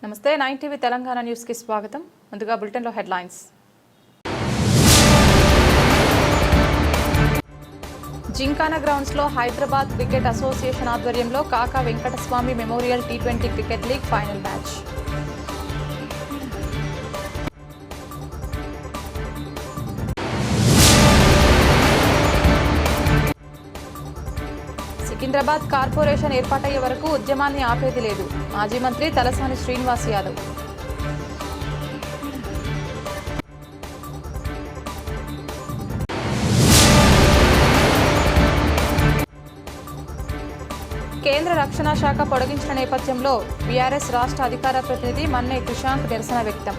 నమస్తే 9 TV Telangana news కి స్వాగతం. ముందుగా బులెటిన్ లో హెడ్లైన్స్. జింకానా గ్రౌండ్స్ లో హైదరాబాద్ క్రికెట్ అసోసియేషన్ ఆధ్వర్యంలో కాకా వెంకటస్వామి మెమోరియల్ టీ20 cricket league final match. Secunderabad corporation ఏర్పాటయ్యే వరకు ఉద్యమాన్ని ఆపేది లేదు. మాజీ మంత్రి తలసాని శ్రీనివాస్ యాదవ్. కేంద్ర రక్షణ శాఖ పొడిగించిన నేపథ్యంలో బీఆర్ఎస్ రాష్ట్ర అధికార ప్రతినిధి మన్నే కృషాంక్ నిరసన వ్యక్తం.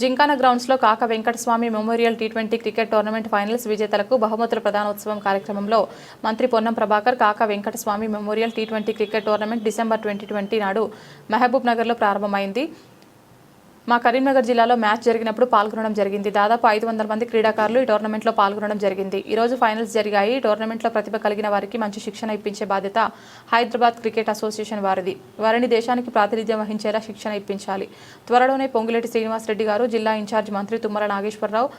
జింకానా గ్రౌండ్స్ లో కాకా వెంకటస్వామి మెమోరియల్ టీ20 క్రికెట్ టోర్నమెంట్ ఫైనల్స్ విజేతలకు బహుమతుల ప్రదానోత్సవం కార్యక్రమంలో మంత్రి పొన్నం ప్రభాకర్ కాకా వెంకటస్వామి మెమోరియల్ టీ20 క్రికెట్ టోర్నమెంట్ డిసెంబర్ 2020 నాడు మహబూబ్ నగర్ లో ప్రారంభమైంది. మా కరీంనగర్ జిల్లాలో మ్యాచ్ జరిగినప్పుడు పాల్గొనడం జరిగింది. దాదాపు 500 మంది క్రీడాకారులు ఈ టోర్నమెంట్లో పాల్గొనడం జరిగింది. ఈ రోజు ఫైనల్స్ జరిగాయి. ఈ టోర్నమెంట్లో ప్రతిభ కలిగిన వారికి మంచి శిక్షణ ఇప్పించే బాధ్యత హైదరాబాద్ క్రికెట్ అసోసియేషన్ వారిది. వారిని దేశానికి ప్రాతినిధ్యం వహించేలా శిక్షణ ఇప్పించాలి. త్వరలోనే పొంగులేటి శ్రీనివాస్ రెడ్డి గారు, జిల్లా ఇన్ఛార్జ్ మంత్రి తుమ్మల నాగేశ్వరరావు,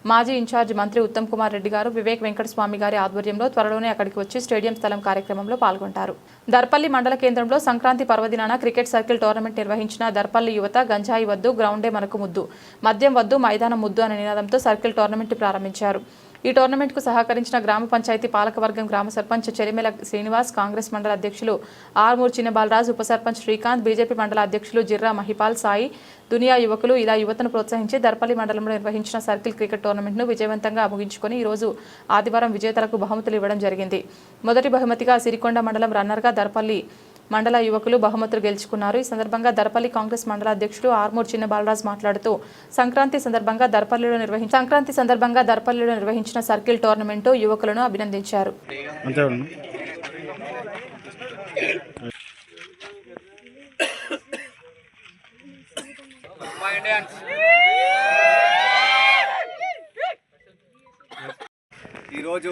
మాజీ ఇన్ఛార్జ్ మంత్రి ఉత్తమ్ కుమార్ రెడ్డి గారు, వివేక్ వెంకటస్వామి గారి ఆధ్వర్యంలో త్వరలోనే అక్కడికి వచ్చి స్టేడియం స్థలం కార్యక్రమంలో పాల్గొంటారు. దర్పల్లి మండల కేంద్రంలో సంక్రాంతి పర్వదినాన క్రికెట్ సర్కిల్ టోర్నమెంట్ నిర్వహించిన దర్పల్లి యువత గంజాయి వద్దు, గ్రౌండే మనకు ముద్దు, మద్యం వద్దు, మైదానం ముద్దు అనే నినాదంతో సర్కిల్ టోర్నమెంట్ ప్రారంభించారు. ఈ టోర్నమెంట్కు సహకరించిన గ్రామ పంచాయతీ పాలకవర్గం, గ్రామ సర్పంచ్ చెరిమెల శ్రీనివాస్, కాంగ్రెస్ మండల అధ్యక్షులు ఆర్మూర్ చిన్నబాలరాజు, ఉప సర్పంచ్ శ్రీకాంత్, బీజేపీ మండల అధ్యక్షులు జిర్రా మహిపాల్, సాయి, దునియా యువకులు ఇలా యువతను ప్రోత్సహించి దర్పల్లి మండలంలో నిర్వహించిన సర్కిల్ క్రికెట్ టోర్నమెంట్ను విజయవంతంగా ముగించుకొని ఈ రోజు ఆదివారం విజేతలకు బహుమతులు ఇవ్వడం జరిగింది. మొదటి బహుమతిగా సిరికొండ మండలం రన్నర్గా దర్పల్లి మండల యువకులు బహుమతులు గెలుచుకున్నారు. ఈ సందర్భంగా దర్పల్లి కాంగ్రెస్ మండల అధ్యక్షుడు ఆర్మూర్ చిన్న బాలరాజ్ మాట్లాడుతూ సంక్రాంతి సందర్భంగా దర్పల్లిలో నిర్వహించిన సర్కిల్ టోర్నమెంటు యువకులను అభినందించారు. ఈరోజు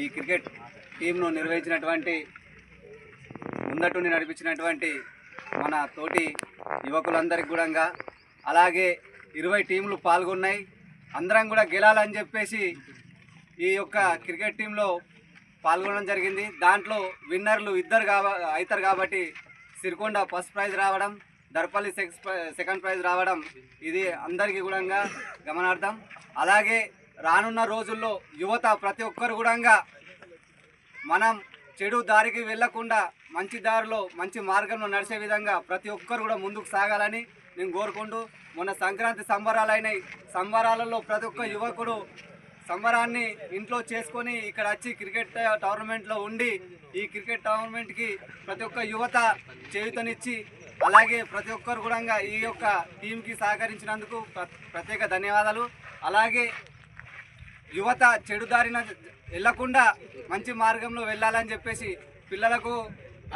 ఈ క్రికెట్ టీంను నిర్వహించినటువంటి, ముందటుండి నడిపించినటువంటి మన తోటి యువకులందరికీ కూడా, అలాగే 20 టీంలు పాల్గొన్నాయి. అందరం కూడా గెలాలని చెప్పేసి ఈ యొక్క క్రికెట్ టీంలో పాల్గొనడం జరిగింది. దాంట్లో విన్నర్లు ఇద్దరు అవుతారు కాబట్టి సిరికొండ ఫస్ట్ ప్రైజ్ రావడం, దర్పల్లి సెకండ్ ప్రైజ్ రావడం ఇది అందరికీ కూడా గమనార్థం. అలాగే రానున్న రోజుల్లో యువత ప్రతి ఒక్కరు కూడా మనం చెడు దారికి వెళ్లకుండా మంచి దారిలో, మంచి మార్గంలో నడిచే విధంగా ప్రతి ఒక్కరు కూడా ముందుకు సాగాలని నేను కోరుకుంటూ, మొన్న సంక్రాంతి సంబరాలైనాయి. సంబరాలలో ప్రతి ఒక్క యువకుడు సంబరాన్ని ఇంట్లో చేసుకొని ఇక్కడ వచ్చి క్రికెట్ టోర్నమెంట్లో ఉండి ఈ క్రికెట్ టోర్నమెంట్కి ప్రతి ఒక్క యువత చేయూతనిచ్చి, అలాగే ప్రతి ఒక్కరు కూడా ఈ యొక్క టీంకి సహకరించినందుకు ప్రత్యేక ధన్యవాదాలు. అలాగే యువత చెడు దారిన వెళ్లకుండా మంచి మార్గంలో వెళ్ళాలని చెప్పేసి పిల్లలకు,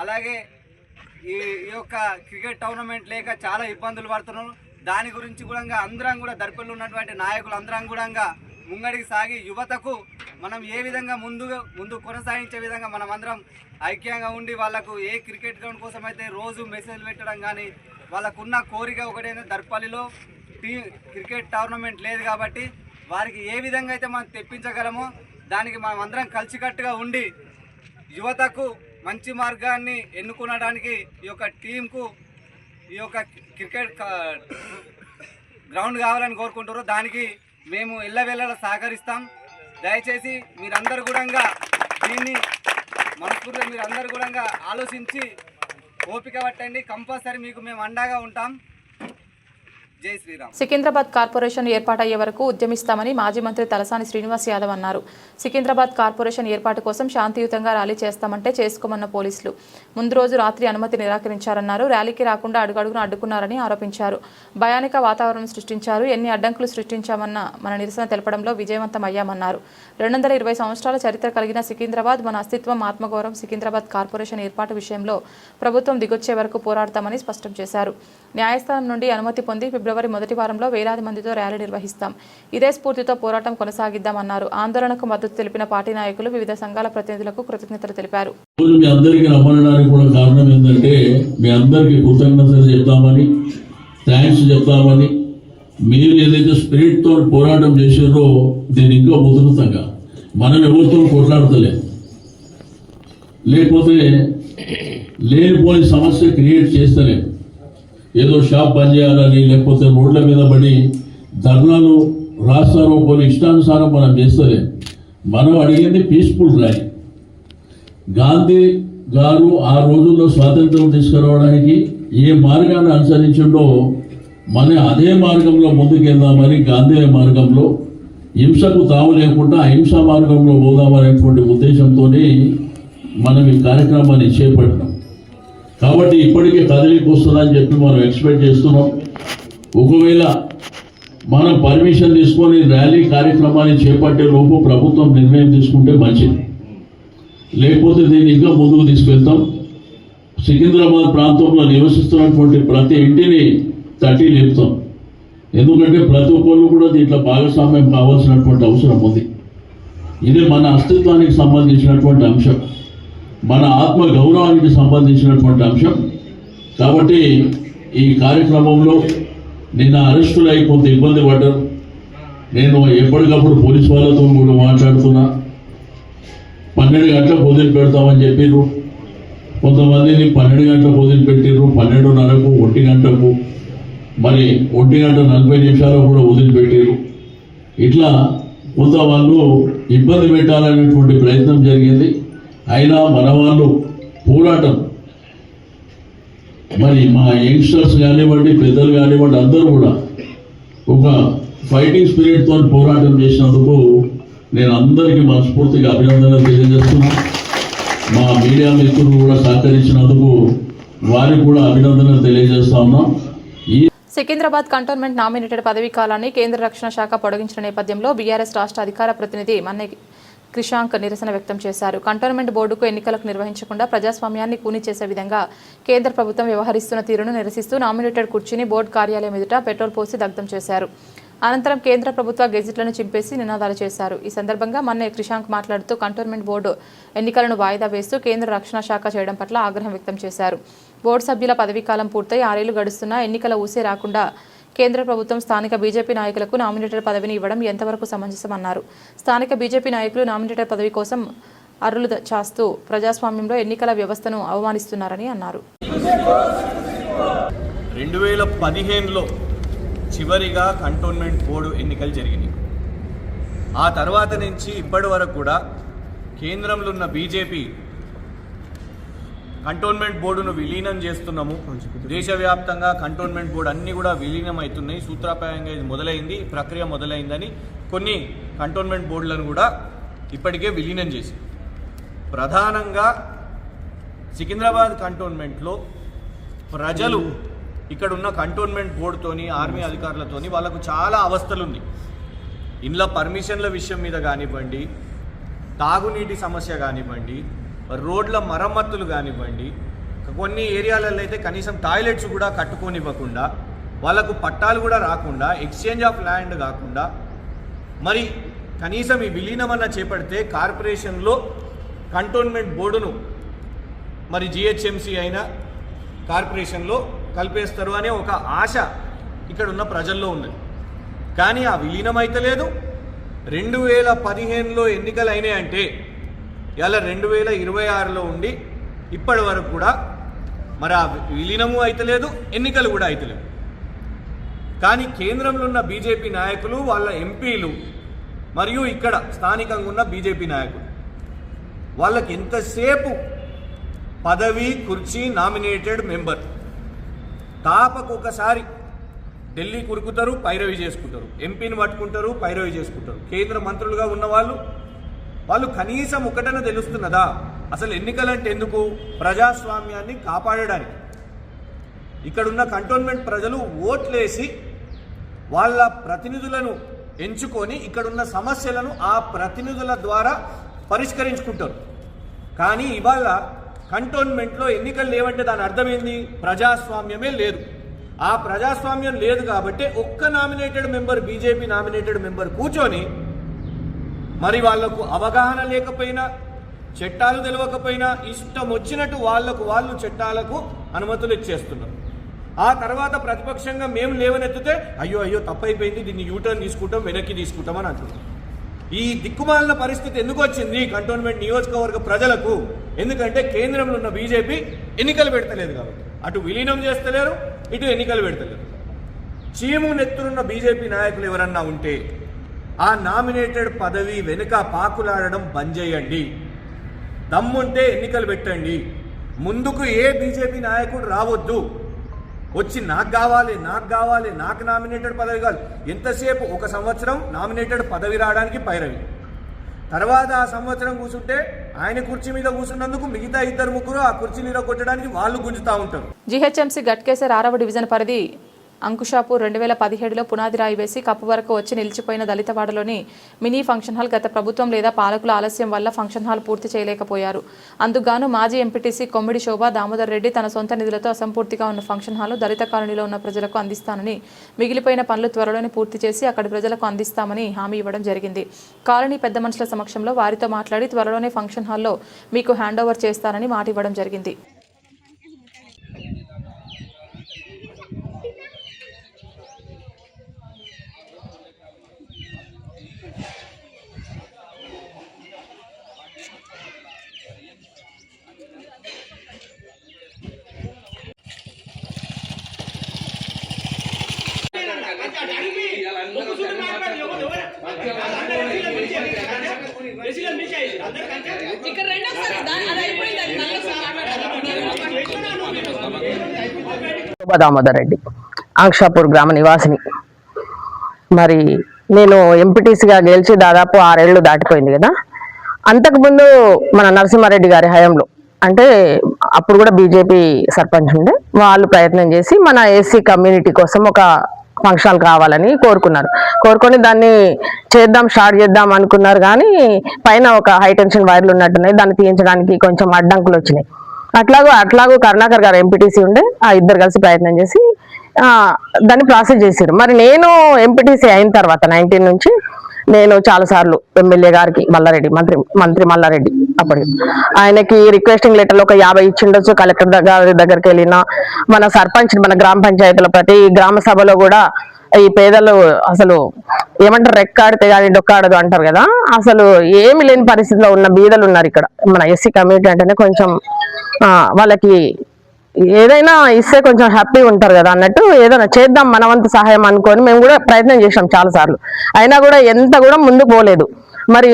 అలాగే ఈ యొక్క క్రికెట్ టోర్నమెంట్ లేక చాలా ఇబ్బందులు పడుతున్నారు. దాని గురించి కూడా అందరం కూడా దర్పల్లి ఉన్నటువంటి నాయకులు అందరం కూడా ముంగడికి సాగి యువతకు మనం ఏ విధంగా ముందు కొనసాగించే విధంగా మనం అందరం ఐక్యంగా ఉండి వాళ్ళకు ఏ క్రికెట్ గ్రౌండ్ కోసం అయితే రోజు మెసేజ్ పెట్టడం కానీ, వాళ్ళకున్న కోరిక ఒకటైనా దర్పల్లిలో క్రికెట్ టోర్నమెంట్ లేదు కాబట్టి వారికి ఏ విధంగా అయితే మనం తెప్పించగలమో దానికి మనం అందరం కలిసికట్టుగా ఉండి యువతకు మంచి మార్గాన్ని ఎన్నుకోవడానికి ఈ యొక్క టీంకు ఈ యొక్క క్రికెట్ గ్రౌండ్ కావాలని కోరుకుంటారు. దానికి మేము ఎల్లవేళలా సహకరిస్తాం. దయచేసి మీరందరూ కూడా దీన్ని మనస్ఫూర్తిగా మీరందరూ కూడా ఆలోచించి ఓపిక పట్టండి. కంపల్సరీ మీకు మేము అండగా ఉంటాం. సికింద్రాబాద్ కార్పొరేషన్ ఏర్పాటయ్యే వరకు ఉద్యమిస్తామని మాజీ మంత్రి తలసాని శ్రీనివాస్ యాదవ్ అన్నారు. సికింద్రాబాద్ కార్పొరేషన్ ఏర్పాటు కోసం శాంతియుతంగా ర్యాలీ చేస్తామంటే చేసుకోమన్న పోలీసులు ముందు రోజు రాత్రి అనుమతి నిరాకరించారన్నారు. ర్యాలీకి రాకుండా అడుగడుగున అడ్డుకున్నారని ఆరోపించారు. భయానక వాతావరణం సృష్టించారు. ఎన్ని అడ్డంకులు సృష్టించామన్న మన నిరసన తెలపడంలో విజయవంతం అయ్యామన్నారు. 220 సంవత్సరాల చరిత్ర కలిగిన సికింద్రాబాద్ మన అస్తిత్వం, ఆత్మగౌరవం. సికింద్రాబాద్ కార్పొరేషన్ ఏర్పాటు విషయంలో ప్రభుత్వం దిగొచ్చే వరకు పోరాడతామని స్పష్టం చేశారు. న్యాయస్థానం నుండి అనుమతి పొంది ఫిబ్రవరి ఫిబ్రవరి మొదటి వారంలో వేలాది మందితో ర్యాలీ నిర్వహిస్తాం. ఇదే స్ఫూర్తితో పోరాటం కొనసాగిద్దామన్నారు. ఆందోళనకు మద్దతు తెలిపిన పార్టీ నాయకులు వివిధ సంఘాల ప్రతినిధులకు కృతజ్ఞతలు తెలిపారు. మీ అందరికీ రమ్మనడానికి కూడా కారణం ఏంటంటే మీ అందరికీ కృతజ్ఞతలు చెప్తామని, థ్యాంక్స్ చెప్తామని, మీరు ఏదైతే స్పిరిట్ తో పోరాటం చేసారో దీన్ని ఇంకా ఉధృతంగా మనం ఎవరితో కొట్లాడతలేదు, లేకపోతే లేనిపోని సమస్య క్రియేట్ చేస్తలేం. ఏదో షాప్ బంద్ చేయాలని లేకపోతే రోడ్ల మీద పడి ధర్నాలు రాస్తారో కొన్ని ఇష్టానుసారం మనం చేస్తలేం. మనం అడిగింది పీస్ఫుల్ ర్యాలీ. గాంధీ గారు ఆ రోజుల్లో స్వాతంత్రం తీసుకురావడానికి ఏ మార్గాన్ని అనుసరించిండో మన అదే మార్గంలో ముందుకెళ్దామని, గాంధీ మార్గంలో హింసకు తావు లేకుండా అహింసా మార్గంలో పోదామనేటువంటి ఉద్దేశంతోనే మనం ఈ కార్యక్రమాన్ని చేపట్టినాం. కాబట్టి ఇప్పటికే కదలికి వస్తుందని చెప్పి మనం ఎక్స్పెక్ట్ చేస్తున్నాం. ఒకవేళ మనం పర్మిషన్ తీసుకొని ర్యాలీ కార్యక్రమాన్ని చేపట్టే లోపు ప్రభుత్వం నిర్ణయం తీసుకుంటే మంచిది, లేకపోతే దీన్ని ఇంకా ముందుకు తీసుకెళ్తాం. సికింద్రాబాద్ ప్రాంతంలో నివసిస్తున్నటువంటి ప్రతి ఇంటిని తట్టి లేపుతాం. ఎందుకంటే ప్రతి ఒక్కళ్ళు కూడా దీంట్లో భాగస్వామ్యం కావాల్సినటువంటి అవసరం ఉంది. ఇది మన అస్తిత్వానికి సంబంధించినటువంటి అంశం, మన ఆత్మ గౌరవానికి సంబంధించినటువంటి అంశం. కాబట్టి ఈ కార్యక్రమంలో నిన్న అరెస్టులు అయి కొంత ఇబ్బంది పడ్డారు. నేను ఎప్పటికప్పుడు పోలీసు వాళ్ళతో కూడా మాట్లాడుతున్నా. 12 గంటలకు వదిలి పెడతామని చెప్పిర్రు, కొంతమందిని 12 గంటలకు వదిలి పెట్టిర్రు, 12:30కు, 1 గంటకు, మరి 1:40 కూడా వదిలిపెట్టారు. ఇట్లా కొంత వాళ్ళు ఇబ్బంది పెట్టాలనేటువంటి ప్రయత్నం జరిగింది. అయినా మన వాళ్ళు పోరాటం, మరి మా యంగ్స్టర్స్ కానివ్వండి, పెద్దలు కానివ్వండి, అందరూ కూడా ఒక ఫైటింగ్ స్పిరిట్తో పోరాటం చేసినందుకు నేను అందరికీ మనస్ఫూర్తిగా అభినందనలు తెలియజేస్తున్నాను. మా మీడియా మిత్రులు కూడా సహకరించినందుకు వారికి కూడా అభినందనలు తెలియజేస్తా ఉన్నాం. సికింద్రాబాద్ కంటోన్మెంట్ నామినేటెడ్ పదవీ కాలాన్ని కేంద్ర రక్షణ శాఖ పొడిగించిన నేపథ్యంలో బీఆర్ఎస్ రాష్ట్ర అధికార ప్రతినిధి మన్నె క్రిషాంక్ నిరసన వ్యక్తం చేశారు. కంటోన్మెంట్ బోర్డుకు ఎన్నికలకు నిర్వహించకుండా ప్రజాస్వామ్యాన్ని కూని చేసే విధంగా కేంద్ర ప్రభుత్వం వ్యవహరిస్తున్న తీరును నిరసిస్తూ నామినేటెడ్ కుర్చీని బోర్డు కార్యాలయం ఎదుట పెట్రోల్ పోసి దగ్ధం చేశారు. అనంతరం కేంద్ర ప్రభుత్వ గెజిట్లను చింపేసి నినాదాలు చేశారు. ఈ సందర్భంగా మన్నె క్రిషాంక్ మాట్లాడుతూ కంటోన్మెంట్ బోర్డు ఎన్నికలను వాయిదా వేస్తూ కేంద్ర రక్షణ శాఖ చేయడం పట్ల ఆగ్రహం వ్యక్తం చేశారు. బోర్డు సభ్యుల పదవీకాలం పూర్తయి 6 ఏళ్లు గడుస్తున్నా ఎన్నికల ఊసే రాకుండా కేంద్ర ప్రభుత్వం స్థానిక బీజేపీ నాయకులకు నామినేటెడ్ పదవిని ఇవ్వడం ఎంతవరకు సమంజసమన్నారు. స్థానిక బీజేపీ నాయకులు నామినేటెడ్ పదవి కోసం అర్రులు చాస్తూ ప్రజాస్వామ్యంలో ఎన్నికల వ్యవస్థను అవమానిస్తున్నారని అన్నారు. 2015లో చివరిగా కంటోన్మెంట్ బోర్డు ఎన్నికలు జరిగినాయి. ఆ తర్వాత నుంచి ఇప్పటి వరకు కూడా కేంద్రంలో ఉన్న బీజేపీ కంటోన్మెంట్ బోర్డును విలీనం చేస్తున్నాము, దేశవ్యాప్తంగా కంటోన్మెంట్ బోర్డు అన్నీ కూడా విలీనం అవుతున్నాయి, సూత్రప్రాయంగా ఇది మొదలైంది, ఈ ప్రక్రియ మొదలైందని కొన్ని కంటోన్మెంట్ బోర్డులను కూడా ఇప్పటికే విలీనం చేసి, ప్రధానంగా సికింద్రాబాద్ కంటోన్మెంట్లో ప్రజలు ఇక్కడ ఉన్న కంటోన్మెంట్ బోర్డుతోని, ఆర్మీ అధికారులతోని వాళ్ళకు చాలా అవస్థలుంది. ఇండ్ల పర్మిషన్ల విషయం మీద కానివ్వండి, తాగునీటి సమస్య కానివ్వండి, రోడ్ల మరమ్మతులు కానివ్వండి, కొన్ని ఏరియాలలో అయితే కనీసం టాయిలెట్స్ కూడా కట్టుకోనివ్వకుండా, వాళ్ళకు పట్టాలు కూడా రాకుండా, ఎక్స్చేంజ్ ఆఫ్ ల్యాండ్ కాకుండా, మరి కనీసం ఈ విలీనమన్న చేపడితే కార్పొరేషన్లో కంటోన్మెంట్ బోర్డును మరి జిహెచ్ఎంసీ అయినా కార్పొరేషన్లో కలిపేస్తారు అనే ఒక ఆశ ఇక్కడ ఉన్న ప్రజల్లో ఉన్నది. కానీ ఆ విలీనం అయితే లేదు. 2015లో ఎన్నికలు అయినాయి అంటే ఇలా 2026లో ఉండి ఇప్పటి వరకు కూడా మరి ఆ విలీనము అయితే లేదు, ఎన్నికలు కూడా అయితే లేవు. కానీ కేంద్రంలో ఉన్న బీజేపీ నాయకులు, వాళ్ళ ఎంపీలు మరియు ఇక్కడ స్థానికంగా ఉన్న బీజేపీ నాయకులు వాళ్ళకి ఎంతసేపు పదవి, కుర్చీ, నామినేటెడ్ మెంబర్ తాపకు ఒకసారి ఢిల్లీ కురుకుతారు, పైరవి చేసుకుంటారు, ఎంపీని పట్టుకుంటారు, పైరవి చేసుకుంటారు. కేంద్ర మంత్రులుగా ఉన్న వాళ్ళు కనీసం ఒకటన తెలుస్తున్నదా? అసలు ఎన్నికలంటే ఎందుకు? ప్రజాస్వామ్యాన్ని కాపాడడానికి. ఇక్కడున్న కంటోన్మెంట్ ప్రజలు ఓట్లేసి వాళ్ళ ప్రతినిధులను ఎంచుకొని ఇక్కడున్న సమస్యలను ఆ ప్రతినిధుల ద్వారా పరిష్కరించుకుంటారు. కానీ ఇవాళ కంటోన్మెంట్లో ఎన్నికలు లేవంటే దాని అర్థమైంది ప్రజాస్వామ్యమే లేదు. ఆ ప్రజాస్వామ్యం లేదు కాబట్టి ఒక్క nominated member, BJP nominated member కూర్చొని మరి వాళ్లకు అవగాహన లేకపోయినా, చట్టాలు తెలియకపోయినా ఇష్టం వచ్చినట్టు వాళ్ళు చట్టాలకు అనుమతులు ఇచ్చేస్తున్నారు. ఆ తర్వాత ప్రతిపక్షంగా మేము లేవనెత్తితే అయ్యో తప్పైపోయింది, దీన్ని యూటర్న్ తీసుకుంటాం, వెనక్కి తీసుకుంటామని అంటున్నాం. ఈ దిక్కుమాలిన పరిస్థితి ఎందుకు వచ్చింది కంటోన్మెంట్ నియోజకవర్గ ప్రజలకు? ఎందుకంటే కేంద్రంలో ఉన్న బీజేపీ ఎన్నికలు పెడతలేదు కాబట్టి, అటు విలీనం చేస్తలేరు, ఇటు ఎన్నికలు పెడతలేరు. చీము నెత్తురున్న బీజేపీ నాయకులు ఎవరన్నా ఉంటే ఆ నామినేటెడ్ పదవి వెనుక పాకులాడడం బంద్ చేయండి. దమ్ముంటే ఎన్నికలు పెట్టండి. ముందుకు ఏ బీజేపీ నాయకుడు రావద్దు. వచ్చి నాకు కావాలి, నాకు నామినేటెడ్ పదవి కావాలి. ఎంతసేపు ఒక సంవత్సరం నామినేటెడ్ పదవి రావడానికి పైరవి, తర్వాత ఆ సంవత్సరం కూర్చుంటే ఆయన కుర్చీ మీద కూర్చున్నందుకు మిగతా 2-3 ఆ కుర్చీని కొట్టడానికి వాళ్ళు గుంజుతా ఉంటారు. జీహెచ్ఎంసీ గట్కేసర్ 6వ డివిజన్ పరిధి అంకుషాపూర్ 2017లో పునాది రాయి వేసి కప్పు వరకు వచ్చి నిలిచిపోయిన దళితవాడలోని మినీ ఫంక్షన్ హాల్ గత ప్రభుత్వం లేదా పాలకుల ఆలస్యం వల్ల ఫంక్షన్ హాల్ పూర్తి చేయలేకపోయారు. అందుకుగాను మాజీ ఎంపీటీసీ కొమ్మిడి శోభా దామోదర్ రెడ్డి తన సొంత నిధులతో అసంపూర్తిగా ఉన్న ఫంక్షన్ హాల్ దళిత కాలనీలో ఉన్న ప్రజలకు అందిస్తానని, మిగిలిపోయిన పనులు త్వరలోనే పూర్తి చేసి అక్కడి ప్రజలకు అందిస్తామని హామీ ఇవ్వడం జరిగింది. కాలనీ పెద్ద మనుషుల సమక్షంలో వారితో మాట్లాడి త్వరలోనే ఫంక్షన్ హాల్లో మీకు హ్యాండ్ ఓవర్ చేస్తానని మాట ఇవ్వడం జరిగింది. దామోదర్ రెడ్డి, అంకుషాపూర్ గ్రామ నివాసిని. మరి నేను ఎంపీటీసీగా గెలిచి దాదాపు 6 ఏళ్ళు దాటిపోయింది కదా. అంతకుముందు మన నరసింహారెడ్డి గారి హయాంలో, అంటే అప్పుడు కూడా బీజేపీ సర్పంచ్ ఉండే, వాళ్ళు ప్రయత్నం చేసి మన ఎస్సీ కమ్యూనిటీ కోసం ఒక ఫంక్షన్ కావాలని కోరుకొని దాన్ని స్టార్ట్ చేద్దాం అనుకున్నారు. కానీ పైన ఒక హై టెన్షన్ వైర్లు ఉన్నట్టున్నాయి, దాన్ని తీయించడానికి కొంచెం అడ్డంకులు వచ్చినాయి. అట్లాగూ కరుణాకర్ గారు ఎంపీటీసీ ఉండే, ఆ ఇద్దరు కలిసి ప్రయత్నం చేసి దాన్ని ప్రాసెస్ చేశారు. మరి నేను ఎంపీటీసీ అయిన తర్వాత 19 నుంచి నేను చాలాసార్లు ఎమ్మెల్యే గారికి మంత్రి మల్లారెడ్డి అప్పటికి ఆయనకి రిక్వెస్టింగ్ లెటర్లు ఒక 50 ఇచ్చిండొచ్చు. కలెక్టర్ దగ్గరికి వెళ్ళినా, మన సర్పంచ్, మన గ్రామ పంచాయతీల ప్రతి గ్రామ సభలో కూడా ఈ పేదలు అసలు ఏమంటారు, రెక్కాడితే కానీ డొక్కాడదు అంటారు కదా, అసలు ఏమి లేని పరిస్థితిలో ఉన్న బీదలు ఉన్నారు ఇక్కడ. మన ఎస్సీ కమ్యూనిటీ అంటేనే కొంచెం వాళ్ళకి ఏదైనా ఇస్తే కొంచెం హ్యాపీ ఉంటారు కదా అన్నట్టు, ఏదైనా చేద్దాం మనవంతు సహాయం అనుకొని మేము కూడా ప్రయత్నం చేసాం చాలాసార్లు. అయినా కూడా ఎంత కూడా ముందుకు పోలేదు. మరి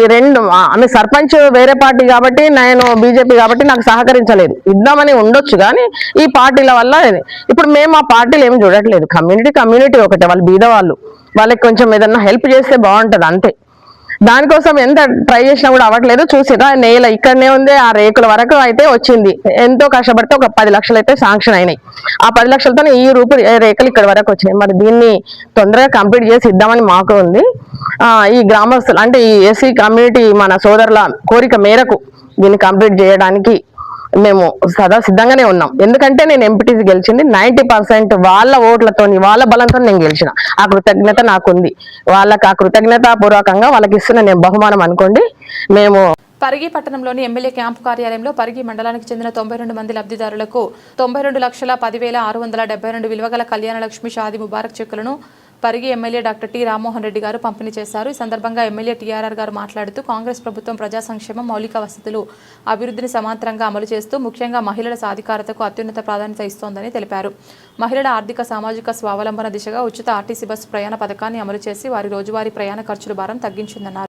ఆమె సర్పంచ్ వేరే పార్టీ కాబట్టి, నేను బీజేపీ కాబట్టి నాకు సహకరించలేదు. ఇద్దామని ఉండొచ్చు కానీ ఈ పార్టీల వల్ల ఇప్పుడు మేము ఆ పార్టీలు ఏమి చూడట్లేదు. కమ్యూనిటీ ఒకటే, వాళ్ళు బీద వాళ్ళకి కొంచెం ఏదన్నా హెల్ప్ చేస్తే బాగుంటుంది అంతే. దానికోసం ఎంత ట్రై చేసినా కూడా అవ్వట్లేదు. చూసిరా, నేల ఇక్కడనే ఉంది, ఆ రేకుల వరకు అయితే వచ్చింది. ఎంతో కష్టపడితే ఒక 10 లక్షలు అయితే శాంక్షన్ అయినాయి. ఆ 10 లక్షలతోనే ఈ రేకులు ఇక్కడ వరకు వచ్చినాయి. మరి దీన్ని తొందరగా కంప్లీట్ చేసి ఇద్దామని మాకు ఉంది. ఈ గ్రామస్తులు అంటే ఈ ఎస్సీ కమ్యూనిటీ మన సోదరుల కోరిక మేరకు దీన్ని కంప్లీట్ చేయడానికి మేము సదా సిద్ధంగానే ఉన్నాం. ఎందుకంటే నేను ఎంపీటీసీ గెలిచింది 90% వాళ్ళ ఓట్లతో, వాళ్ళ బలంతో నేను గెలిచిన. ఆ కృతజ్ఞత నాకుంది. వాళ్ళకి ఆ కృతజ్ఞతాపూర్వకంగా వాళ్ళకి ఇస్తున్న నేను బహుమానం అనుకోండి. మేము పరిగి పట్టణంలోని ఎమ్మెల్యే క్యాంపు కార్యాలయంలో పరిగి మండలానికి చెందిన 92 మంది లబ్ధిదారులకు 92,10,672 విలువగల కళ్యాణ లక్ష్మి షాదీ ముబారక్ చెక్కులను Parigi MLA doctor T Rammohan Reddy గారు పంపిణీ చేశారు. ఈ సందర్భంగా ఎమ్మెల్యే టీఆర్ఆర్ గారు మాట్లాడుతూ కాంగ్రెస్ ప్రభుత్వం ప్రజా సంక్షేమం, మౌలిక వసతులు, అభివృద్ధిని సమాంతరంగా అమలు చేస్తూ ముఖ్యంగా మహిళల సాధికారతకు అత్యున్నత ప్రాధాన్యత ఇస్తోందని తెలిపారు. మహిళల ఆర్థిక సామాజిక స్వావలంబన దిశగా ఉచిత ఆర్టీసీ బస్సు ప్రయాణ పథకాన్ని అమలు చేసి వారి రోజువారీ ప్రయాణ ఖర్చుల భారం తగ్గించిందన్నారు.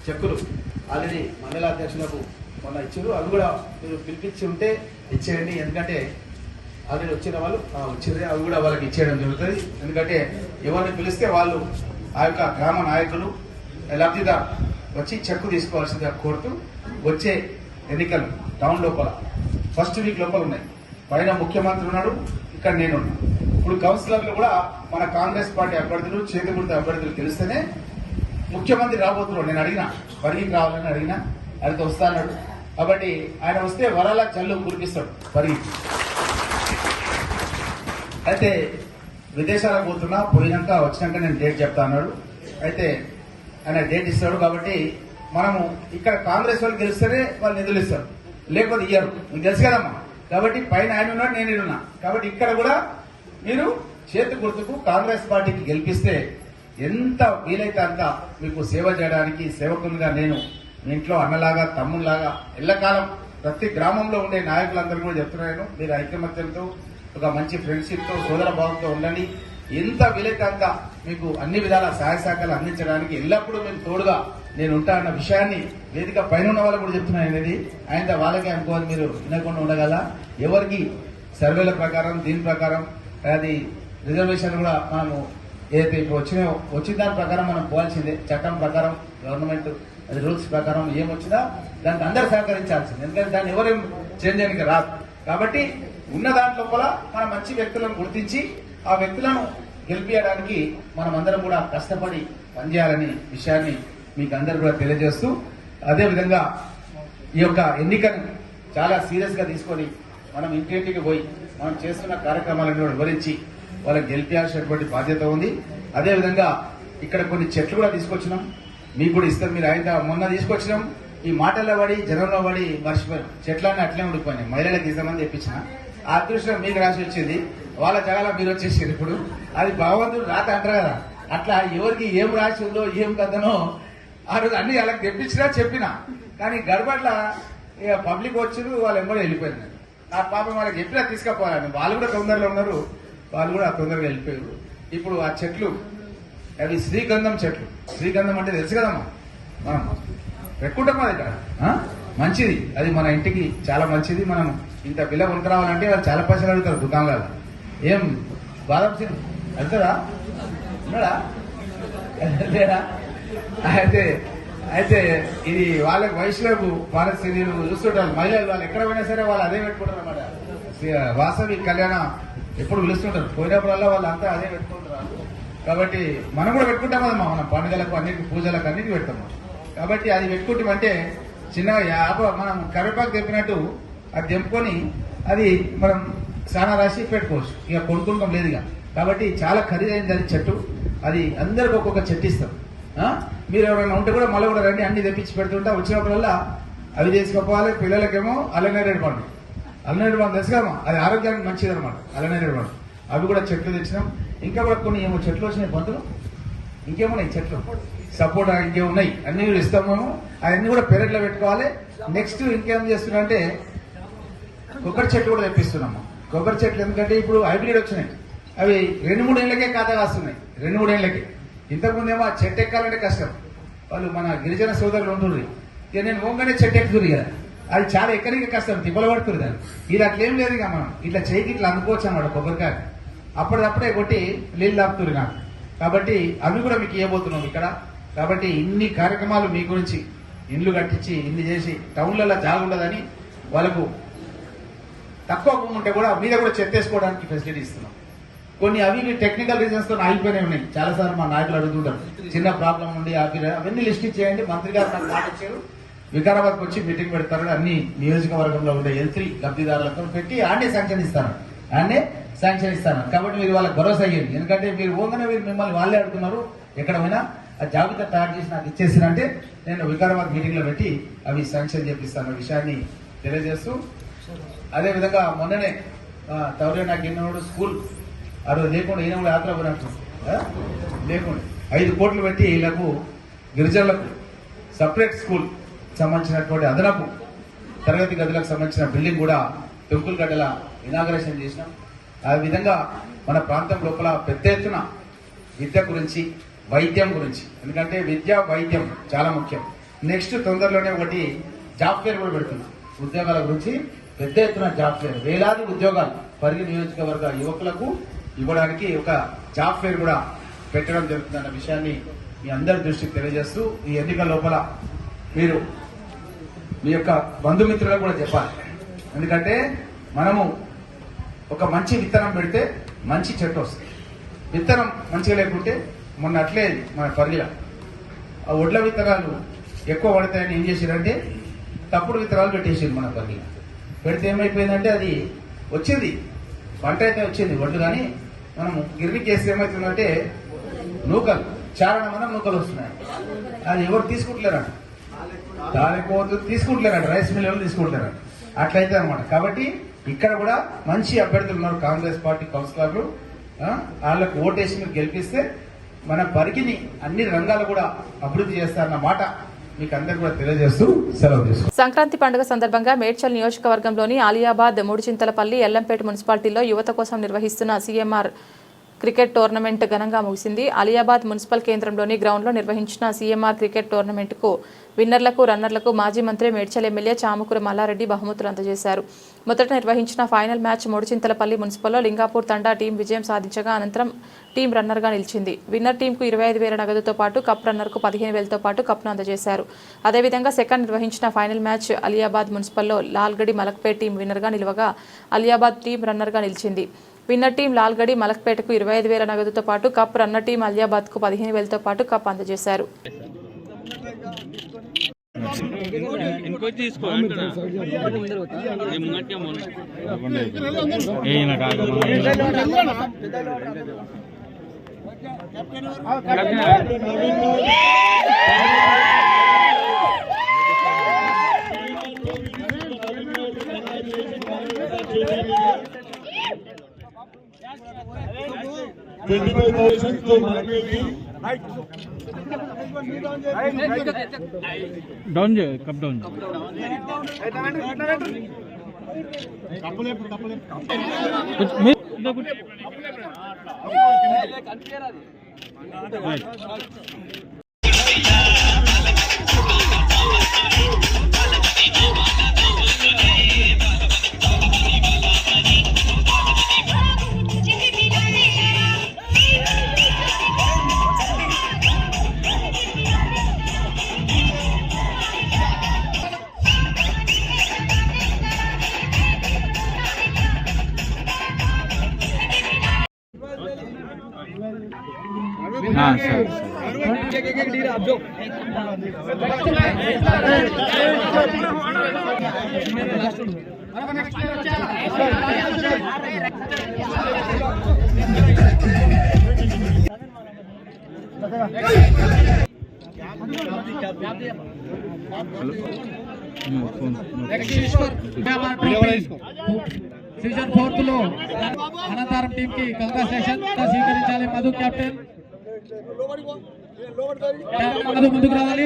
చెక్కులు ఆల్రెడీ మండల అధ్యక్షులకు మొన్న ఇచ్చారు. అవి కూడా మీరు పిలిపించి ఉంటే ఇచ్చేయండి. ఎందుకంటే ఆల్రెడీ వచ్చిన వాళ్ళు వచ్చింది, అవి కూడా వాళ్ళకి ఇచ్చేయడం జరుగుతుంది. ఎందుకంటే ఎవరిని పిలిస్తే వాళ్ళు ఆ యొక్క గ్రామ నాయకులు లబ్ధిదారు వచ్చి చెక్కు తీసుకోవాల్సిందిగా కోరుతూ, వచ్చే ఎన్నికలు టౌన్ లోపల ఫస్ట్ వీక్ లోపల ఉన్నాయి. పైన ముఖ్యమంత్రి ఉన్నాడు, ఇక్కడ నేను ఉన్నాను. ఇప్పుడు కౌన్సిలర్లు కూడా మన కాంగ్రెస్ పార్టీ అభ్యర్థులు, చేతిగుర్త అభ్యర్థులు తెలిస్తేనే ముఖ్యమంత్రి రాబోతున్నాడు. నేను అడిగినా పరిగికి రావాలని అడిగినా, అడిగితే వస్తా అన్నాడు. కాబట్టి ఆయన వస్తే వరాల జల్లు కురిపిస్తాడు పరిగి. అయితే విదేశాలకు పోతున్నా, పోయినాక వచ్చినాక నేను డేట్ చెప్తా అన్నాడు. అయితే ఆయన డేట్ ఇస్తాడు. కాబట్టి మనము ఇక్కడ కాంగ్రెస్ వాళ్ళు గెలిస్తేనే వాళ్ళు నిధులు ఇస్తారు, లేకపోతే ఇయ్యరు. మీకు తెలుసు కదమ్మా. కాబట్టి పైన ఆయన ఉన్నాడు, నేను ఉన్నా. కాబట్టి ఇక్కడ కూడా మీరు చేతి గుర్తుకు కాంగ్రెస్ పార్టీకి గెలిపిస్తే ఎంత వీలైతే అంత మీకు సేవ చేయడానికి సేవకునిగా నేను మీ ఇంట్లో అన్నలాగా తమ్ముళ్లాగా ఎల్లకాలం ప్రతి గ్రామంలో ఉండే నాయకులందరూ కూడా చెప్తున్నాను, మీరు ఐకమత్యంతో ఒక మంచి ఫ్రెండ్షిప్తో సోదర భావంతో ఉండండి. ఎంత వీలైతే అంత మీకు అన్ని విధాల సహాయ సహకారాలు అందించడానికి ఎల్లప్పుడూ మీకు తోడుగా నేను ఉంటా అన్న విషయాన్ని వేదిక పైన ఉన్న వాళ్ళు కూడా చెప్తున్నాను. అనేది ఆయన వాళ్ళకే అనుకోవాలి, మీరు వినకుండా ఉండగల. ఎవరికి సర్వేల ప్రకారం దీని ప్రకారం అది రిజర్వేషన్ కూడా మనము ఏదైతే ఇప్పుడు వచ్చిన దాని ప్రకారం మనం పోవాల్సిందే. చట్టం ప్రకారం గవర్నమెంట్ అది రూల్స్ ప్రకారం ఏమొచ్చినా దానికి అందరూ సహకరించాల్సింది. ఎందుకంటే దాన్ని ఎవరేం చేంజ్ చేయడానికి రాదు. కాబట్టి ఉన్న దాంట్లో కూడా మన మంచి వ్యక్తులను గుర్తించి ఆ వ్యక్తులను గెలిపించడానికి మనం అందరం కూడా కష్టపడి పనిచేయాలని విషయాన్ని మీకు అందరూ కూడా తెలియజేస్తూ, అదేవిధంగా ఈ యొక్క ఎన్నికను చాలా సీరియస్ గా తీసుకొని మనం ఇంటింటికి పోయి మనం చేస్తున్న కార్యక్రమాలను కూడా వివరించి వాళ్ళకి గెలిపించాల్సినటువంటి బాధ్యత ఉంది. అదేవిధంగా ఇక్కడ కొన్ని చెట్లు కూడా తీసుకొచ్చినాం, మీకు కూడా ఇస్తాం. మీరు ఆయన మొన్న తీసుకొచ్చినాం, ఈ మాటల్లో పడి జనంలో పడి మర్చిపోయాం. చెట్లన్నీ అట్లే ఉండిపోయినాయి. మహిళలకు ఇస్తామని తెప్పించిన ఆ అదృష్టం మీకు రాసి వచ్చింది, వాళ్ళ జగాల మీరు వచ్చేసారు. ఇప్పుడు అది భగవంతుడు రాత అంటారు కదా, అట్లా ఎవరికి ఏం రాసి ఉందో ఏం కథనో ఆ రోజు అన్ని వాళ్ళకి తెప్పించినా చెప్పినా, కానీ గడబట్ల ఇక పబ్లిక్ వచ్చి వాళ్ళు ఎంబడి వెళ్ళిపోయింది. ఆ పాపం వాళ్ళకి చెప్పినా తీసుకుపోవాలని వాళ్ళు కూడా తొందరలో ఉన్నారు, వాళ్ళు కూడా తొందరగా వెళ్ళిపోయారు. ఇప్పుడు ఆ చెట్లు అవి శ్రీగంధం చెట్లు. శ్రీగంధం అంటే తెలుసు కదమ్మా, మనం పెట్టుకుంటాం అది ఇక్కడ మంచిది. అది మన ఇంటికి చాలా మంచిది. మనం ఇంత పిల్ల కొనుక్కరావాలంటే వాళ్ళు చాలా పైసలు అడుగుతారు దుకాణాలు. ఏం బాదం సిద్ధి వెళ్తారా ఉన్నాడా లేడా? అయితే ఇది వాళ్ళకి వయసులకు భారత్ చూస్తుంటారు మహిళలు. వాళ్ళు ఎక్కడ పోయినా సరే వాళ్ళు అదే పెట్టుకుంటారు అన్నమాట. వాసవి కళ్యాణ ఎప్పుడు పిలుస్తుంటారు, పోయినప్పుడల్లా వాళ్ళు అంతా అదే పెట్టుకుంటారు. కాబట్టి మనం కూడా పెట్టుకుంటాం కదమ్మా, మనం పండుగలకు అన్నిటి పూజలకు అన్నిటి పెడతాము. కాబట్టి అది పెట్టుకుంటామంటే చిన్నగా మనం కరివేపాకు తెప్పినట్టు అది తెంపుకొని అది మనం స్నానం రాసి పెట్టుకోవచ్చు. ఇక కొనుక్కోవడం లేదు ఇక. కాబట్టి చాలా ఖరీదైంది అది చెట్టు. అది అందరికి ఒక్కొక్క చెట్టు ఇస్తాం. మీరు ఎవరైనా ఉంటే కూడా మళ్ళీ కూడా రండి, అన్ని తెప్పించి పెడుతుంటా. వచ్చినప్పుడల్లా అవి తీసుకుపోవాలి. పిల్లలకేమో అల్లనేరేడు పండు. అల్లనేరేడు పండు తెలుసుకమ్మా, అది ఆరోగ్యానికి మంచిది అనమాట అల్లనేరేడు పండు. అవి కూడా చెట్లు తెచ్చినాం. ఇంకా కూడా కొన్ని ఏమో చెట్లు వచ్చినాయి పంతులు, ఇంకేమున్నాయి చెట్లు సపోర్ట్ ఇంకేమున్నాయి అన్ని కూడా ఇస్తాం మేము. అవన్నీ కూడా పెరట్లో పెట్టుకోవాలి. నెక్స్ట్ ఇంకేం చేస్తున్నా అంటే కొబ్బరి చెట్లు కూడా తెప్పిస్తున్నాము. కొబ్బరి చెట్లు ఎందుకంటే ఇప్పుడు హైబ్రిడ్ వచ్చినాయి, అవి 2-3 ఏళ్ళకే ఖాతా కాస్తున్నాయి. 2-3 ఏళ్ళకి. ఇంతకుముందేమో ఆ చెట్టు ఎక్కాలంటే కష్టం. వాళ్ళు మన గిరిజన సోదరులు ఉంటుంది, ఇక నేను ఓంగానే చెట్టు ఎక్కుతుంది కదా, అది చాలా ఎక్కడికి కష్టం, తిప్పలు పడుతుంది దాన్ని. ఇది అట్లేం లేదు ఇక, మనం ఇట్లా చేయికి ఇట్లా అందుకోవచ్చు అన్నమాట కొబ్బరికాయ. అప్పటిదప్పుడే కొట్టి నీళ్ళు తాపుతుంది నాకు. కాబట్టి అవి కూడా మీకు ఇవ్వబోతున్నాం ఇక్కడ. కాబట్టి ఇన్ని కార్యక్రమాలు మీ గురించి, ఇండ్లు కట్టించి ఇన్ని చేసి టౌన్లలో జాగుండదని వాళ్ళకు తక్కువ భూమి ఉంటే కూడా మీద కూడా చెత్తేసుకోవడానికి ఫెసిలిటీ ఇస్తున్నాం. కొన్ని అవి టెక్నికల్ రీజన్స్ తో ఆగిపోయినాయి ఉన్నాయి. చాలాసార్లు మా నాయకులు అడుగుతుంటారు, చిన్న ప్రాబ్లం ఉండి అవన్నీ లిస్ట్ ఇచ్చేయండి. మంత్రి గారు నాకు మాట ఇచ్చారు, వికారాబాద్కి వచ్చి మీటింగ్ పెడతారు. అన్ని నియోజకవర్గంలో ఉండే L3 లబ్ధిదారులతో పెట్టి ఆడే శాంక్షన్ ఇస్తాను. కాబట్టి మీరు వాళ్ళకి భరోసా అయ్యండి. ఎందుకంటే మీరు ఓంగానే మీరు మిమ్మల్ని వాళ్ళే అడుగుతున్నారు. ఎక్కడ పోయినా ఆ జాబితా తయారు చేసి నాకు ఇచ్చేసినంటే నేను వికారాబాద్ మీటింగ్ లో పెట్టి అవి శాంక్షన్ చేపిస్తాను విషయాన్ని తెలియజేస్తూ, అదేవిధంగా మొన్ననే తవరే నాకు ఎన్నోడు స్కూల్ ఆ రోజు లేకుండా ఈయన కూడా యాత్ర పోయినట్టు లేకుండా 5 కోట్లు పెట్టి వీళ్ళకు గిరిజనులకు సపరేట్ స్కూల్ సంబంధించినటువంటి అదనపు తరగతి గదులకు సంబంధించిన బిల్డింగ్ కూడా పెంకులగడ్డల ఇనాగరేషన్ చేసినాం. ఆ విధంగా మన ప్రాంతం లోపల పెద్ద ఎత్తున విద్య గురించి, వైద్యం గురించి, ఎందుకంటే విద్య వైద్యం చాలా ముఖ్యం. నెక్స్ట్ తొందరలోనే ఒకటి జాబ్ ఫేర్ కూడా పెడుతున్నాం. ఉద్యోగాల గురించి పెద్ద ఎత్తున జాబ్ ఫేర్, వేలాది ఉద్యోగాలు పరిగి నియోజకవర్గ యువకులకు ఇవ్వడానికి ఒక జాబ్ ఫేర్ కూడా పెట్టడం జరుగుతుందన్న విషయాన్ని మీ అందరి దృష్టికి తెలియజేస్తూ, ఈ ఎన్నికల లోపల మీరు మీ యొక్క బంధుమిత్రులకు కూడా చెప్పాలి. ఎందుకంటే మనము ఒక మంచి విత్తనం పెడితే మంచి చెట్టు వస్తుంది. విత్తనం మంచిగా లేకుంటే మొన్న అట్లే మన పరిగిల ఆ ఒడ్ల విత్తనాలు ఎక్కువ పడతాయని ఏం చేశారంటే తప్పుడు విత్తనాలు పెట్టేసారు మన పరిగిల. పెడితే ఏమైపోయిందంటే అది వచ్చింది, పంట అయితే వచ్చింది వడ్లు, కానీ మనం గిర్నికి వేస్తే ఏమవుతుందంటే నూకలు చారణమైన నూకలు వస్తున్నాయి. అది ఎవరు తీసుకుంటలేరంట, దానికి తీసుకుంటలేరంట, రైస్ మిల్ వాళ్ళు తీసుకుంటారంట. అట్లయితే అనమాట. కాబట్టి ఇక్కడ కూడా మంచి అభ్యర్థులు ఉన్నారు, కాంగ్రెస్ పార్టీ కౌన్సిలర్లు. వాళ్ళకు ఓటేసి మీరు గెలిపిస్తే మన పరిగిని అన్ని రంగాలు కూడా అభివృద్ధి చేస్తారన్న మాట మీకు అందరికీ కూడా తెలియజేస్తూ సెలవు తీసుకుంటాం. సంక్రాంతి పండుగ సందర్భంగా మేడ్చల్ నియోజకవర్గంలోని ఆలియాబాద్, మూడుచింతలపల్లి, ఎల్లంపేట మున్సిపాలిటీల్లో యువత కోసం నిర్వహిస్తున్న సీఎంఆర్ క్రికెట్ టోర్నమెంట్ ఘనంగా ముగిసింది. ఆలియాబాద్ మున్సిపల్ కేంద్రంలోని గ్రౌండ్లో నిర్వహించిన సీఎంఆర్ క్రికెట్ టోర్నమెంట్కు విన్నర్లకు, రన్నర్లకు మాజీ మంత్రి మేడ్చల్ ఎమ్మెల్యే చామకూర మల్లారెడ్డి బహుమతులు అందజేశారు. మొదట నిర్వహించిన ఫైనల్ మ్యాచ్ మూడుచింతలపల్లి మున్సిపల్లో లింగాపూర్ తండా టీం విజయం సాధించగా అనంతరం టీం రన్నర్గా నిలిచింది. విన్నర్ టీంకు 25,000 నగదుతో పాటు కప్, రన్నర్కు 15,000తో పాటు కప్ను అందజేశారు. అదేవిధంగా సెకండ్ నిర్వహించిన ఫైనల్ మ్యాచ్ అలియాబాద్ మున్సిపల్లో లాల్గడి మలక్పేట్ టీం విన్నర్గా నిలవగా అలియాబాద్ టీం రన్నర్గా నిలిచింది. విన్నర్ టీం లాల్గడి మలక్పేటకు 25,000 నగదుతో పాటు కప్, రన్నర్ టీం అలియాబాద్కు 15,000తో పాటు కప్ అందజేశారు. डाउन जे कप डाउन हाँ सर సీజన్ 4 లో అనంతరం టీం కి కంగ్రాచులేషన్ స్వీకరించాలి. మధు కెప్టెన్ మధు ముందుకు రావాలి.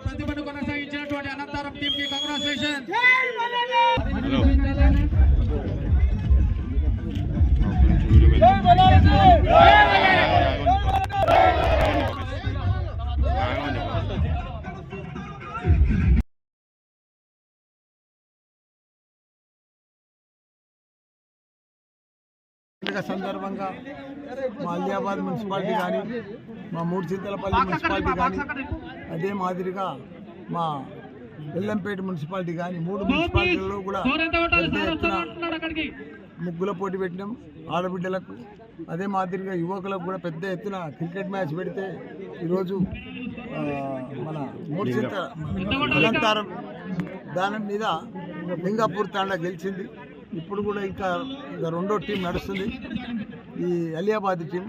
ప్రతిభను కొనసాగించినటువంటి అనంతరం టీం కి కంగ్రాచులేషన్. సందర్భంగా మా అలియాబాద్ మున్సిపాలిటీ కానీ, మా మూడుచింతలపల్లి మున్సిపాలిటీ కానీ, అదే మాదిరిగా మా ఎల్లంపేట మున్సిపాలిటీ కానీ, 3 మున్సిపాలిటీల్లో కూడా పెద్ద ఎత్తున ముగ్గుల పోటీ పెట్టినాం ఆడబిడ్డలకు. అదే మాదిరిగా యువకులకు కూడా పెద్ద ఎత్తున క్రికెట్ మ్యాచ్ పెడితే ఈరోజు మన మూడుచింత అనంతరం దాని మీద లింగాపూర్ తాండా గెలిచింది. ఇప్పుడు కూడా ఇంకా రెండో టీం నడుస్తుంది. ఈ అలియాబాద్ టీం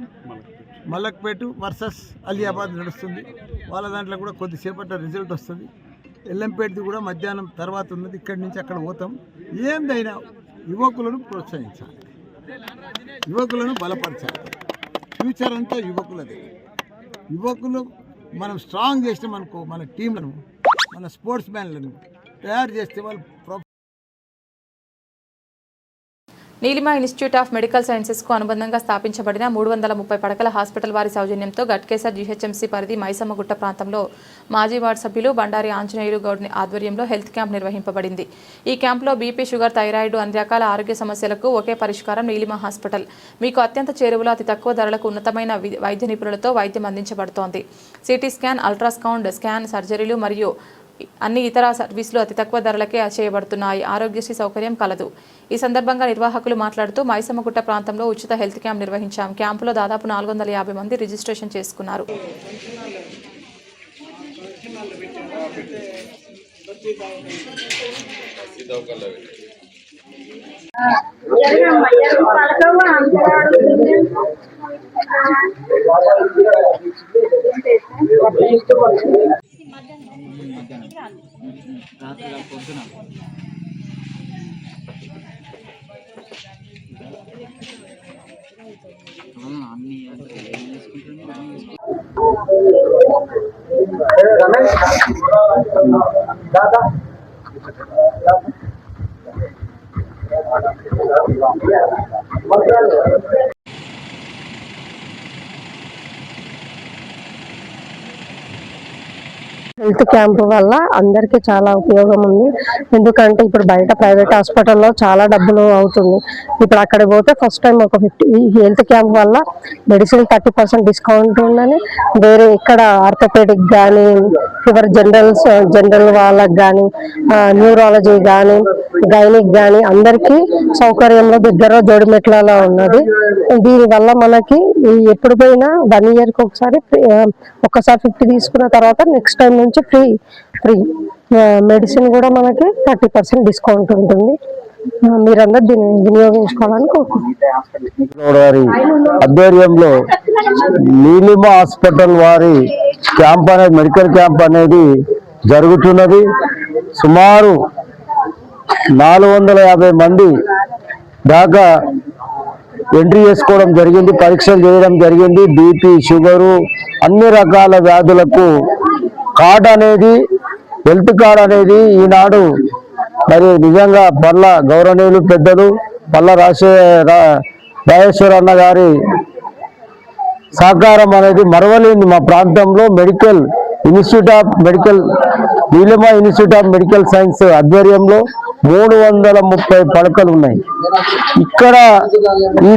మలక్పేట వర్సెస్ అలియాబాద్ నడుస్తుంది. వాళ్ళ దాంట్లో కూడా కొద్దిసేపటి రిజల్ట్ వస్తుంది. ఎల్లంపేటది కూడా మధ్యాహ్నం తర్వాత ఉన్నది. ఇక్కడి నుంచి అక్కడ పోతాం. ఏందైనా యువకులను ప్రోత్సహించాలి, యువకులను బలపరచాలి. ఫ్యూచర్ అంతా యువకులది. యువకులు మనం స్ట్రాంగ్ చేసినామనుకో, మన టీంలను, మన స్పోర్ట్స్ మ్యాన్లను తయారు చేస్తే వాళ్ళు నీలిమా ఇన్స్టిట్యూట్ ఆఫ్ మెడికల్ సైన్సెస్కు అనుబంధంగా స్థాపించబడిన 330 పడకల హాస్పిటల్ వారి సౌజన్యంతో గట్కేసర్ జీహెచ్ఎంసీ పరిధి మైసమ్మగుట్ట ప్రాంతంలో మాజీ వార్డు సభ్యులు బండారి ఆంజనేయులు గౌడ్ ఆధ్వర్యంలో హెల్త్ క్యాంప్ నిర్వహింపబడింది. ఈ క్యాంపులో బీపీ, షుగర్, థైరాయిడ్ అన్ని రకాల ఆరోగ్య సమస్యలకు ఒకే పరిష్కారం నీలిమా హాస్పిటల్. మీకు అత్యంత చేరువలో అతి తక్కువ ధరలకు ఉన్నతమైన వైద్య నిపుణులతో వైద్యం అందించబడుతోంది. సిటీ స్కాన్, అల్ట్రాసౌండ్ స్కాన్, సర్జరీలు మరియు అన్ని ఇతర సర్వీసులు అతి తక్కువ ధరలకే చేయబడుతున్నాయి. ఆరోగ్యశ్రీ సౌకర్యం కలదు. ఈ సందర్భంగా నిర్వాహకులు మాట్లాడుతూ మైసమ్మగుట్ట ప్రాంతంలో ఉచిత హెల్త్ క్యాంప్ నిర్వహించాం. క్యాంపులో దాదాపు 450 మంది రిజిస్ట్రేషన్ చేసుకున్నారు. హెల్త్ క్యాంప్ వల్ల అందరికీ చాలా ఉపయోగం ఉంది. ఎందుకంటే ఇప్పుడు బయట ప్రైవేట్ హాస్పిటల్లో చాలా డబ్బులు అవుతుంది. ఇప్పుడు అక్కడ పోతే ఫస్ట్ టైం ఒక 50 ఈ హెల్త్ క్యాంప్ వల్ల మెడిసిన్ 30% డిస్కౌంట్ ఉందని, వేరే ఇక్కడ ఆర్థోపెడిక్ కానీ, ఫీవర్ జనరల్ వాళ్ళకి కానీ, న్యూరాలజీ కానీ, గైనిక్ కానీ అందరికీ సౌకర్యంలో దగ్గర జోడిమెట్లలో ఉన్నది. దీనివల్ల మనకి ఎప్పుడు పోయినా 1 ఇయర్కి ఒకసారి 50 తీసుకున్న తర్వాత నెక్స్ట్ టైం నుంచి ఫ్రీ మెడిసిన్ కూడా మనకి 30% డిస్కౌంట్ ఉంటుంది. మీరందరూ దీన్ని వినియోగించుకోవాలని కోరుకుంటున్నాను. వారి ఆధ్వర్యంలో నీలిమా హాస్పిటల్ వారి క్యాంప్ అనేది మెడికల్ క్యాంప్ అనేది జరుగుతున్నది. సుమారు 450 మంది దాకా ఎంట్రీ చేసుకోవడం జరిగింది, పరీక్షలు చేయడం జరిగింది. బీపీ, షుగరు అన్ని రకాల వ్యాధులకు కార్డ్ అనేది, హెల్త్ కార్డ్ అనేది ఈనాడు మరి నిజంగా పల్ల గౌరవనీయులు పెద్దలు పల్ల రాజేశ్వర అన్న గారి సహకారం అనేది మరవలేని. మా ప్రాంతంలో Neelima institute of medical science ఆధ్వర్యంలో 330 పడకలు ఉన్నాయి. ఇక్కడ ఈ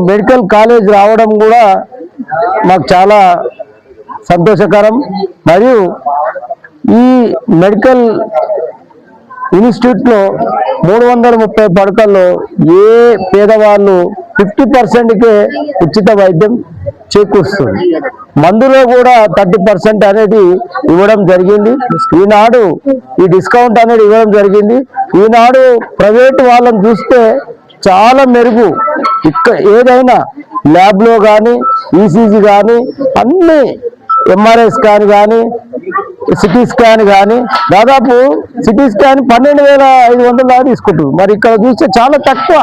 మెడికల్ కాలేజ్ రావడం కూడా మాకు చాలా సంతోషకరం. మరియు ఈ మెడికల్ ఇన్స్టిట్యూట్లో 330 పడకల్లో ఏ పేదవాళ్ళు 50%కే ఉచిత వైద్యం చేకూరుస్తుంది. మందులో కూడా 30% అనేది ఇవ్వడం జరిగింది. ఈనాడు ఈ డిస్కౌంట్ అనేది ఇవ్వడం జరిగింది. ఈనాడు ప్రైవేట్ వాళ్ళని చూస్తే చాలా మెరుగు. ఏదైనా ల్యాబ్లో కానీ, ఈసీజీ కానీ, అన్ని ఎంఆర్ఐ స్కాన్ కానీ, సిటీ స్కాన్ కానీ, దాదాపు సిటీ స్కాన్ 12,500 దాకా తీసుకుంటారు. మరి ఇక్కడ చూస్తే చాలా తక్కువ,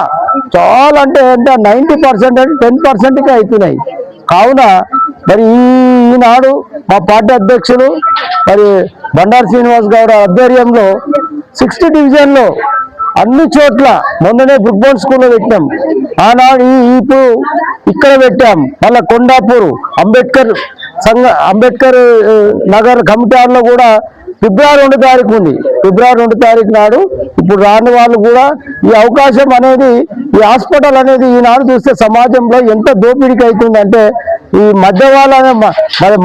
చాలా అంటే 90% అంటే 10%కే అవుతున్నాయి. కావున మరి ఈనాడు మా పార్టీ అధ్యక్షులు మరి బండారు శ్రీనివాస్ గౌడ్ ఆధ్వర్యంలో 6th డివిజన్లో అన్ని చోట్ల మొన్ననే బ్రుక్బోన్ స్కూల్లో పెట్టాం. ఆనాడు ఇప్పుడు ఇక్కడ పెట్టాం. మళ్ళా కొండాపూర్ అంబేద్కర్ నగర్ కమిటార్లో కూడా ఫిబ్రవరి 2 తారీఖు ఉంది. ఫిబ్రవరి 2 తారీఖు నాడు ఇప్పుడు రాని వాళ్ళు కూడా ఈ అవకాశం అనేది, ఈ హాస్పిటల్ అనేది ఈనాడు చూస్తే సమాజంలో ఎంత దోపిడీకి అవుతుందంటే, ఈ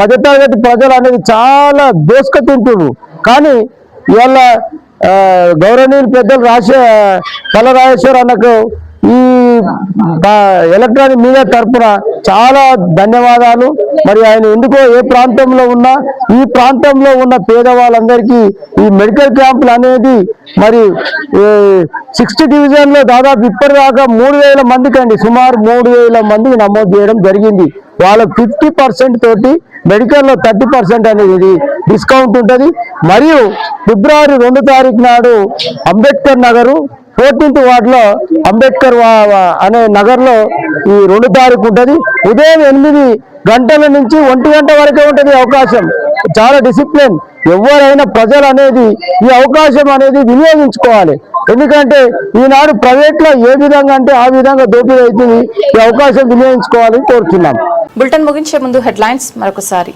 మధ్యతరగతి ప్రజలు అనేది చాలా దోసుక తింటున్నారు. కానీ ఇవాళ గౌరవనీయులు పెద్దలు రాజేశ్వర అన్నకు ఈ ఎలక్ట్రానిక్ మీడియా తరఫున చాలా ధన్యవాదాలు. మరి ఆయన ఎందుకో ఏ ప్రాంతంలో ఉన్నా ఈ ప్రాంతంలో ఉన్న పేదవాళ్ళందరికీ ఈ మెడికల్ క్యాంపులు అనేది మరి 6th డివిజన్లో దాదాపు ఇప్పటిదాకా 3,000 మందికి అండి, సుమారు 3,000 మందికి నమోదు చేయడం జరిగింది. వాళ్ళకు 50% తోటి మెడికల్లో 30% అనేది డిస్కౌంట్ ఉంటుంది. మరియు ఫిబ్రవరి 2 తారీఖు నాడు అంబేద్కర్ నగరు 14th వార్డులో అంబేద్కర్ అనే నగర్లో ఈ 2 తారీఖు ఉంటుంది. ఉదయం 8 గంటల నుంచి 1 గంట వరకే ఉంటుంది అవకాశం. చాలా డిసిప్లిన్. ఎవరైనా ప్రజలు అనేది ఈ అవకాశం అనేది వినియోగించుకోవాలి. ఎందుకంటే ఈనాడు ప్రైవేట్లో ఏ విధంగా అంటే ఆ విధంగా దోపిడీ అవుతుంది. ఈ అవకాశం వినియోగించుకోవాలని కోరుతున్నాం. బులెటిన్ ముగించే ముందు హెడ్లైన్స్ మరొకసారి.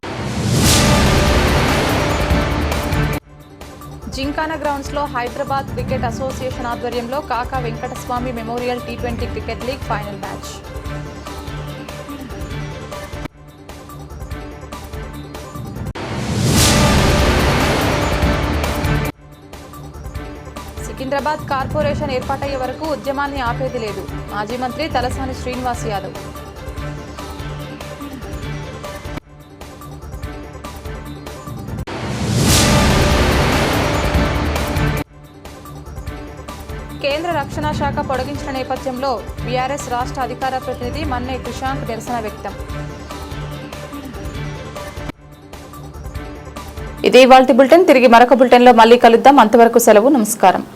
జింకానా గ్రౌండ్స్ లో హైదరాబాద్ క్రికెట్ అసోసియేషన్ ఆధ్వర్యంలో Kaka Venkataswamy memorial T20 cricket league final match. Secunderabad corporation ఏర్పాటయ్యే వరకు ఉద్యమాన్ని ఆపేది లేదు. మాజీ మంత్రి తలసాని శ్రీనివాస్ యాదవ్. కేంద్ర రక్షణ శాఖ పొడిగించిన నేపథ్యంలో బీఆర్ఎస్ రాష్ట్ర అధికార ప్రతినిధి మన్నే కృషాంక్ నిరసన వ్యక్తం. ఇదే ఇవాల్టి బులెటిన్. తిరిగి మరొక బులెటిన్లో మళ్ళీ కలుద్దాం. అంతవరకు సెలవు. నమస్కారం.